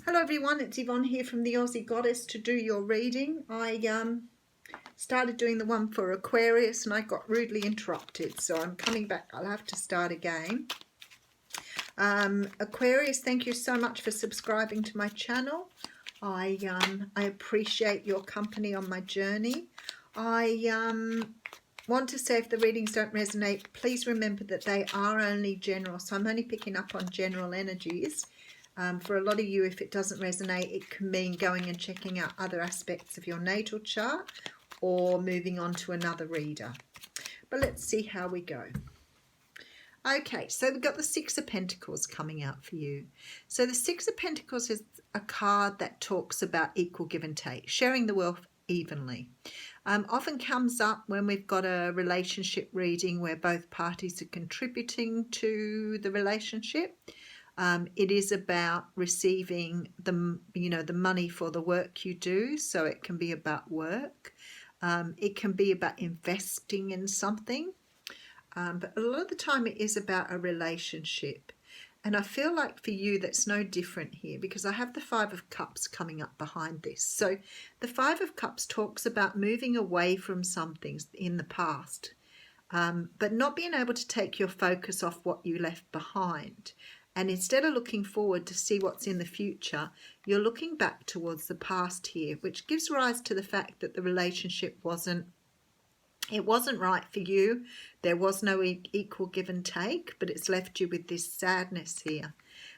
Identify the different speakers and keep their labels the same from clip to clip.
Speaker 1: Hello everyone, it's Yvonne here from the Aussie Goddess to do your reading. I started doing the one for Aquarius and I got rudely interrupted, so I'm coming back. I'll have to start again. Aquarius, thank you so much for subscribing to my channel. I appreciate your company on my journey. I want to say if the readings don't resonate, please remember that they are only general, so I'm only picking up on general energies. For a lot of you, if it doesn't resonate, it can mean going and checking out other aspects of your natal chart or moving on to another reader. But let's see how we go. Okay, so we've got the Six of Pentacles coming out for you. So the Six of Pentacles is a card that talks about equal give and take, sharing the wealth evenly. Often comes up when we've got a relationship reading where both parties are contributing to the relationship. It is about receiving the money for the work you do, so it can be about work. It can be about investing in something, but a lot of the time it is about a relationship. And I feel like for you that's no different here, because I have the Five of Cups coming up behind this. So the Five of Cups talks about moving away from some things in the past, but not being able to take your focus off what you left behind. And instead of looking forward to see what's in the future, you're looking back towards the past here, which gives rise to the fact that the relationship wasn't right for you. There was no equal give and take, but it's left you with this sadness here.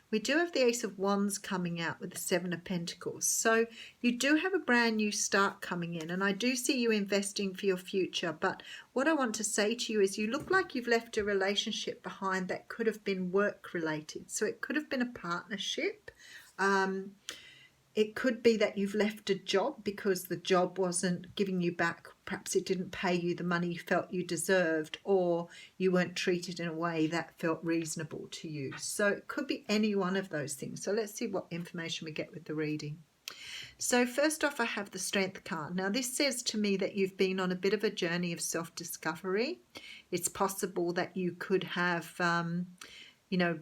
Speaker 1: We do have the Ace of Wands coming out with the Seven of Pentacles. So you do have a brand new start coming in, and I do see you investing for your future. But what I want to say to you is you look like you've left a relationship behind that could have been work related. So it could have been a partnership. It could be that you've left a job because the job wasn't giving you back. Perhaps it didn't pay you the money you felt you deserved, or you weren't treated in a way that felt reasonable to you. So it could be any one of those things. So let's see what information we get with the reading. So first off, I have the Strength card. Now this says to me that you've been on a bit of a journey of self-discovery. It's possible that you could have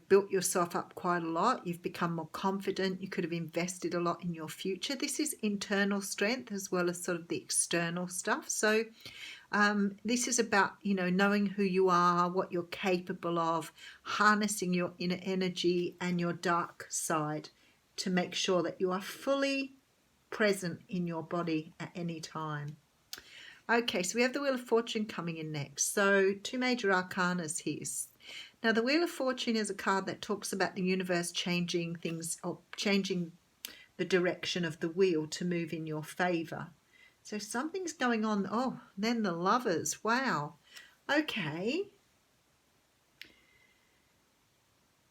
Speaker 1: built yourself up quite a lot. You've become more confident. You could have invested a lot in your future. This is internal strength as well as sort of the external stuff. So this is about, knowing who you are, what you're capable of, harnessing your inner energy and your dark side to make sure that you are fully present in your body at any time. Okay, so we have the Wheel of Fortune coming in next. So two major arcanas here. Now, the Wheel of Fortune is a card that talks about the universe changing things, or changing the direction of the wheel to move in your favour. So something's going on. Oh, then the Lovers. Wow. Okay.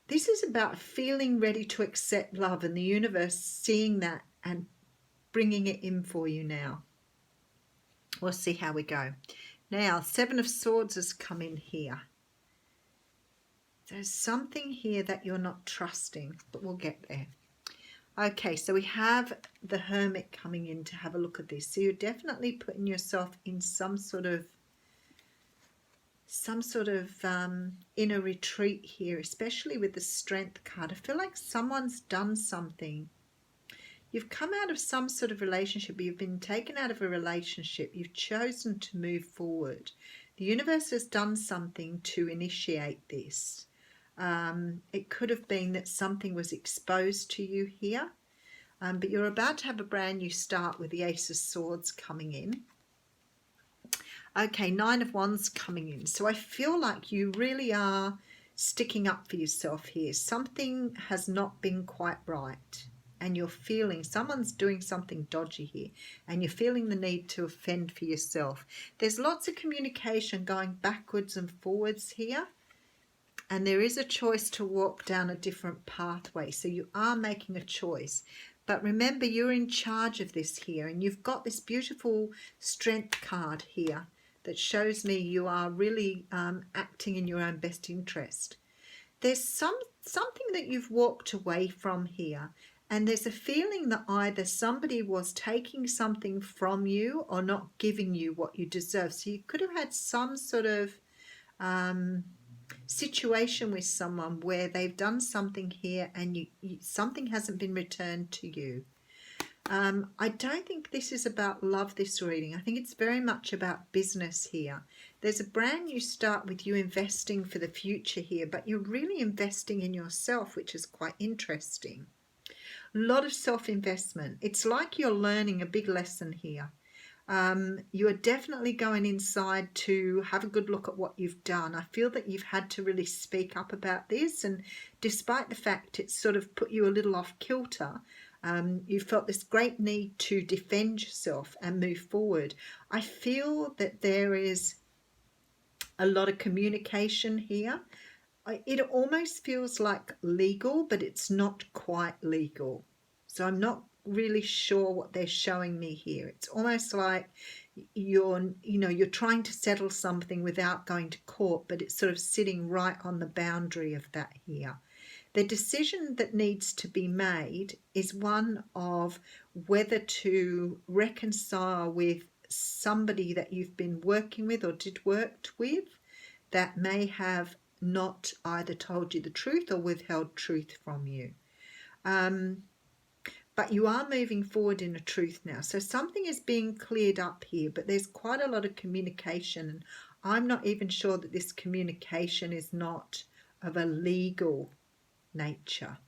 Speaker 1: This is about feeling ready to accept love and the universe seeing that and bringing it in for you now. We'll see how we go. Now, Seven of Swords has come in here. There's something here that you're not trusting, but we'll get there. Okay, so we have the Hermit coming in to have a look at this. So you're definitely putting yourself in some sort of inner retreat here, especially with the Strength card. I feel like someone's done something. You've come out of some sort of relationship. You've been taken out of a relationship. You've chosen to move forward. The universe has done something to initiate this. It could have been that something was exposed to you here, but you're about to have a brand new start with the Ace of Swords coming in. Okay, Nine of Wands coming in. So I feel like you really are sticking up for yourself here. Something has not been quite right, and you're feeling someone's doing something dodgy here, and you're feeling the need to fend for yourself. There's lots of communication going backwards and forwards here. And there is a choice to walk down a different pathway. So you are making a choice. But remember, you're in charge of this here. And you've got this beautiful Strength card here that shows me you are really acting in your own best interest. There's something that you've walked away from here. And there's a feeling that either somebody was taking something from you or not giving you what you deserve. So you could have had some sort of situation with someone where they've done something here and something hasn't been returned to you. I don't think this is about love, this reading. I think it's very much about business here. There's a brand new start with you investing for the future here, but you're really investing in yourself, which is quite interesting. A lot of self-investment. It's like you're learning a big lesson here. You are definitely going inside to have a good look at what you've done. I feel that you've had to really speak up about this, and despite the fact it's sort of put you a little off kilter, you felt this great need to defend yourself and move forward. I feel that there is a lot of communication here. It almost feels like legal, but it's not quite legal. So I'm not really sure what they're showing me here. It's almost like you're trying to settle something without going to court, but it's sort of sitting right on the boundary of that here. The decision that needs to be made is one of whether to reconcile with somebody that you've been working with or did work with that may have not either told you the truth or withheld truth from you. But you are moving forward in a truth now. So something is being cleared up here, but there's quite a lot of communication. And I'm not even sure that this communication is not of a legal nature.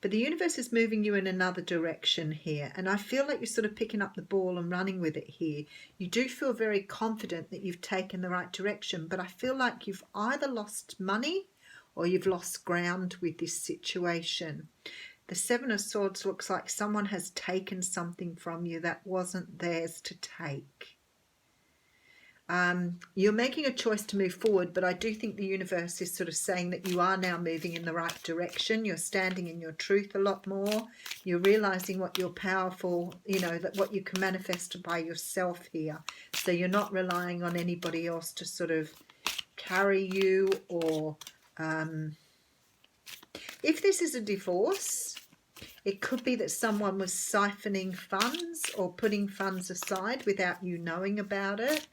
Speaker 1: But the universe is moving you in another direction here. And I feel like you're sort of picking up the ball and running with it here. You do feel very confident that you've taken the right direction. But I feel like you've either lost money or you've lost ground with this situation. The Seven of Swords looks like someone has taken something from you that wasn't theirs to take. You're making a choice to move forward, but I do think the universe is sort of saying that you are now moving in the right direction. You're standing in your truth a lot more. You're realizing what you're powerful, that what you can manifest by yourself here. So you're not relying on anybody else to sort of carry you, or if this is a divorce, it could be that someone was siphoning funds or putting funds aside without you knowing about it.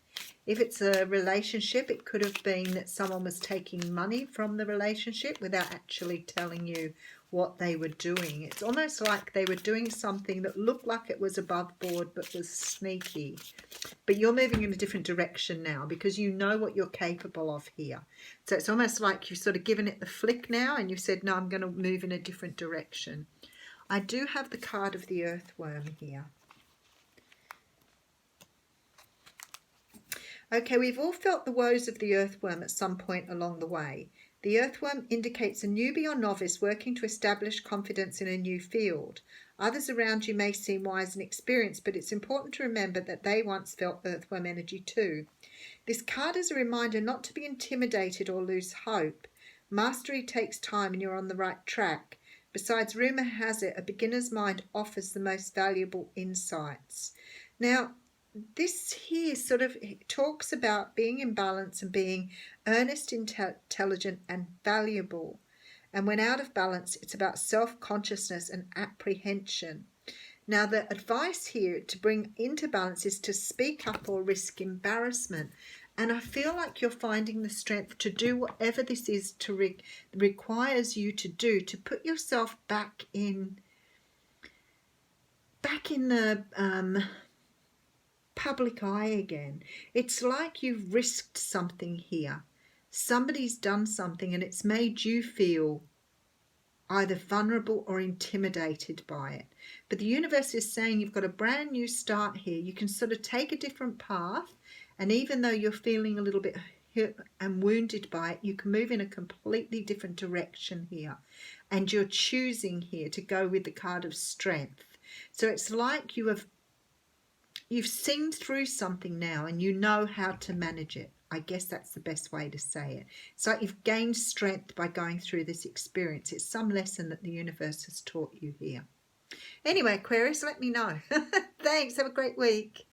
Speaker 1: If it's a relationship, it could have been that someone was taking money from the relationship without actually telling you what they were doing. It's almost like they were doing something that looked like it was above board but was sneaky. But you're moving in a different direction now because you know what you're capable of here. So it's almost like you've sort of given it the flick now and you said, no, I'm going to move in a different direction. I do have the card of the earthworm here. Okay, we've all felt the woes of the earthworm at some point along the way. The earthworm indicates a newbie or novice working to establish confidence in a new field. Others around you may seem wise and experienced, but it's important to remember that they once felt earthworm energy too. This card is a reminder not to be intimidated or lose hope. Mastery takes time and you're on the right track. Besides, rumour has it, a beginner's mind offers the most valuable insights. Now, this here sort of talks about being in balance and being earnest, intelligent and valuable. And when out of balance, it's about self-consciousness and apprehension. Now, the advice here to bring into balance is to speak up or risk embarrassment. And I feel like you're finding the strength to do whatever this is to requires you to do, to put yourself back in the public eye again. It's like you've risked something here. Somebody's done something and it's made you feel either vulnerable or intimidated by it. But the universe is saying you've got a brand new start here. You can sort of take a different path, and even though you're feeling a little bit hurt and wounded by it, you can move in a completely different direction here. And you're choosing here to go with the card of strength. So it's like you've seen through something now and you know how to manage it. I guess that's the best way to say it. It's like you've gained strength by going through this experience. It's some lesson that the universe has taught you here. Anyway, Aquarius, let me know. Thanks. Have a great week.